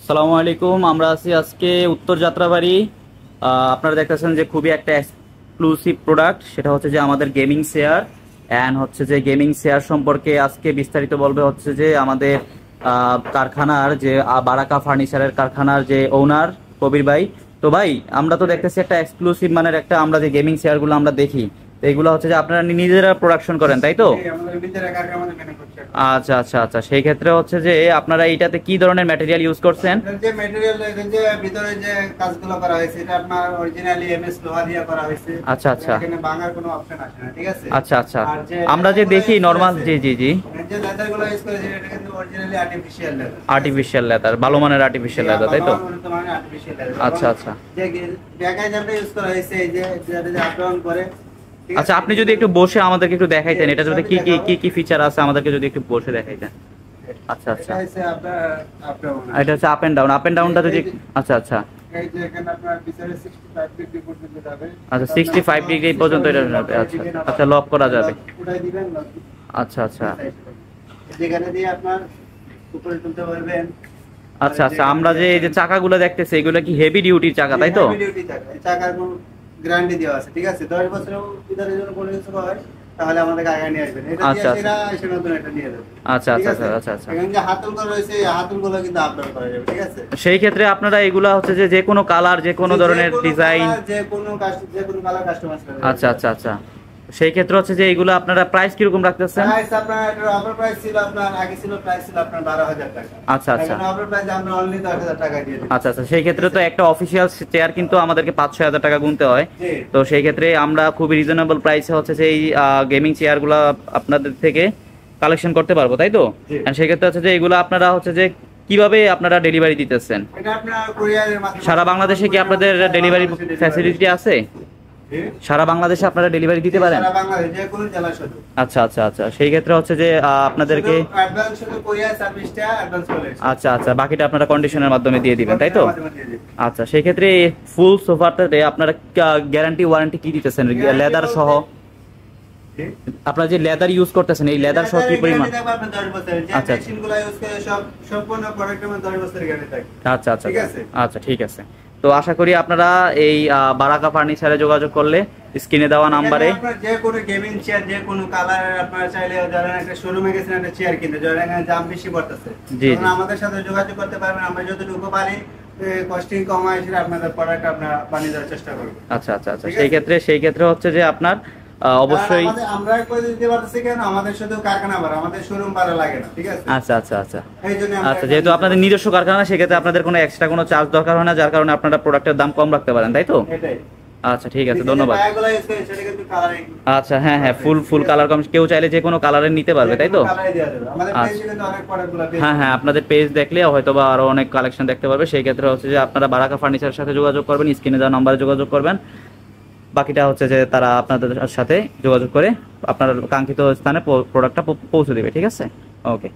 আসসালামু আলাইকুম। আমরা আছি আজকে উত্তর যাত্রাবাড়ি। আপনারা দেখতেছেন যে খুবই একটা এক্সক্লুসিভ প্রোডাক্ট, সেটা হচ্ছে যে আমাদের গেমিং চেয়ার। অ্যান্ড হচ্ছে যে গেমিং চেয়ার সম্পর্কে আজকে বিস্তারিত বলবে হচ্ছে যে আমাদের কারখানার যে বারাকা ফার্নিচারের কারখানার যে ওনার কবির ভাই। তো ভাই, আমরা তো দেখতেছি একটা এক্সক্লুসিভ মানের একটা, আমরা যে গেমিং চেয়ারগুলো আমরা দেখি, তো এগুলো হচ্ছে যে আপনারা নিজেরা প্রোডাকশন করেন, তাই তো? আচ্ছা আচ্ছা আচ্ছা, সেই ক্ষেত্রে হচ্ছে যে আপনারা এইটাতে কি ধরনের ম্যাটেরিয়াল ইউজ করছেন? যে ম্যাটেরিয়াল যে ভিতরে যে কাজগুলো করা হয়েছে এটা আপনার অরিজিনালি এমএস লোহা দিয়ে করা হয়েছে। আচ্ছা আচ্ছা, এখানে ভাঙার কোনো অপশন আসে না, ঠিক আছে? আচ্ছা আচ্ছা। আর যে আমরা যে দেখি নরমাল, জি জি জি, যে লেদারগুলো ইউজ করেছে এটা কিন্তু originally artificial leather. Artificial leather, ভালো মানের আর্টিফিশিয়াল লেদার, তাই তো? মানে আর্টিফিশিয়াল লেদার। আচ্ছা আচ্ছা যে ব্যাগাই যেটা ইউজ করা হয়েছে এই যে যেটা আপ ডাউন করে। আচ্ছা, আপনি যদি একটু বসে আমাদেরকে একটু দেখাইতেন এটা যদি কি কি কি কি ফিচার আছে, আমাদেরকে যদি একটু বসে দেখাইতেন। আচ্ছা আচ্ছা, এটা হচ্ছে আপনার আপ ডাউন। এটা হচ্ছে up and down, up and ডাউনটা যদি, আচ্ছা আচ্ছা এই যে এখানে আপনার পিছনে 65 ডিগ্রি পর্যন্ত যাবে। আচ্ছা, 65 ডিগ্রি পর্যন্ত এটা যাবে। আচ্ছা আচ্ছা, লক করা যাবে। উঠাই দিবেন লক। আচ্ছা আচ্ছা যেখানে দিয়ে আপনার উপরে তুলতে পারবেন। আচ্ছা আচ্ছা, আমরা যে এই যে চাকাগুলো দেখতেছি এগুলো কি হেভি ডিউটির চাকা, তাই তো? হেভি ডিউটি চাকা। এই চাকার কোন গ্যারান্টি দেওয়া আছে, ঠিক আছে? 10 বছরের ভিতরে যদি কোনো কিছু হয় তাহলে আমাদের আগে নিয়ে আসবেন। এটা দিয়ে সেরা এসে নতুন এটা নিয়ে যাবে। আচ্ছা আচ্ছা আচ্ছা আচ্ছা। এখানে যে হাতলগুলো রয়েছে এই হাতলগুলো কিন্তু আপলোড করা যাবে, ঠিক আছে? সেই ক্ষেত্রে আপনারা এগুলা হচ্ছে যে যে কোনো কালার, যে কোনো ধরনের ডিজাইন, যে কোনো কালার কাস্টমাইজ করা যাবে। আচ্ছা আচ্ছা আচ্ছা। সেই ক্ষেত্রে হচ্ছে যে এগুলো আপনারা প্রাইস কিরকম রাখতেছেন? প্রাইস আপনার এটার অফার প্রাইস ছিল, আপনার আগে ছিল প্রাইস ছিল আপনার 12000 টাকা। আচ্ছা আচ্ছা, এখন অফার প্রাইস আমরা অনলি 10000 টাকা দিয়ে দিই। আচ্ছা আচ্ছা। সেই ক্ষেত্রে তো একটা অফিসিয়াল চেয়ার কিন্তু আমাদেরকে 5-6 হাজার টাকা গুনতে হয়। তো সেই ক্ষেত্রে আমরা খুবই রিজনেবল প্রাইসে হচ্ছে যে এই গেমিং চেয়ারগুলো আপনাদের থেকে কালেকশন করতে পারবো, তাই তো? সেই ক্ষেত্রে হচ্ছে যে এগুলো আপনারা হচ্ছে যে কিভাবে আপনারা ডেলিভারি দিতেছেন? এটা আপনার কুরিয়ারের মাধ্যমে। সারা বাংলাদেশে কি আপনাদের ডেলিভারি ফ্যাসিলিটি আছে? সারা বাংলাদেশে আপনারা ডেলিভারি দিতে পারেন? সারা বাংলাদেশে যে কোনো জেলা শুধু। আচ্ছা আচ্ছা আচ্ছা, সেই ক্ষেত্রে হচ্ছে যে আপনাদেরকে অ্যাডভান্স শুধু কুরিয়ার সার্ভিসটা অ্যাডভান্স করে। আচ্ছা আচ্ছা, বাকিটা আপনারা কন্ডিশনের মাধ্যমে দিয়ে দিবেন, তাই তো? আচ্ছা, সেই ক্ষেত্রে ফুল সোফাটাতে আপনারা গ্যারান্টি ওয়ারেন্টি কি দিতেছেন লেদার সহ? আপনারা যে লেদার ইউজ করতেছেন এই লেদার সহ কি পরিমাণ? আচ্ছা আচ্ছা আচ্ছা আচ্ছা আচ্ছা, ঠিক আছে। তো আশা করি আপনারা এই বারাকা ফার্নিচারে যোগাযোগ করলে স্ক্রিনে দেওয়া নাম্বারে যে কোনো গেমিং চেয়ার যে কোনো কালার আপনারা চাইলে, যারা একটা শোরুমে গেছেন একটা চেয়ার কিনতে, যারা এখানে দাম বেশি পড়তেছে, আমাদের সাথে যোগাযোগ করতে পারবেন। আমরা যতটুকু পারি কস্টিং কমায় সেটা আপনাদের প্রোডাক্ট আমরা বানিয়ে দেওয়ার চেষ্টা করব। আচ্ছা আচ্ছা আচ্ছা, সেই ক্ষেত্রে হচ্ছে যে আপনার অবশ্যই আমরা করে দিতে পারতেছি কেন, আমাদের শুধু কারখানা ভাড়া, আমাদের শোরুম ভাড়া লাগে না, ঠিক আছে? আচ্ছা আচ্ছা আচ্ছা এইজন্য আচ্ছা, যেহেতু আপনাদের নিজস্ব কারখানা সেক্ষেত্রে আপনাদের কোনো এক্সট্রা কোনো চার্জ দরকার হয় না, যার কারণে আপনারা প্রোডাক্টের দাম কম রাখতে পারেন, তাই তো? এটাই। আচ্ছা, ঠিক আছে, ধন্যবাদ। আচ্ছা, হ্যাঁ হ্যাঁ, ফুল কালার কম, কেউ চাইলে যে কোনো কালারের নিতে পারবে, তাই তো? হ্যাঁ হ্যাঁ, আপনাদের পেজ দেখলে হয়তো বা আরো অনেক কালেকশন দেখতে পারবে। সেই ক্ষেত্রে হচ্ছে যে আপনারা বারাকা ফার্নিচারের সাথে যোগাযোগ করবেন, স্ক্রিনে দেওয়া নাম্বারে যোগাযোগ করবেন। বাকিটা হচ্ছে যে তারা আপনাদের সাথে যোগাযোগ করে আপনার কাঙ্ক্ষিত স্থানে প্রোডাক্টটা পৌঁছে দেবে, ঠিক আছে? ওকে।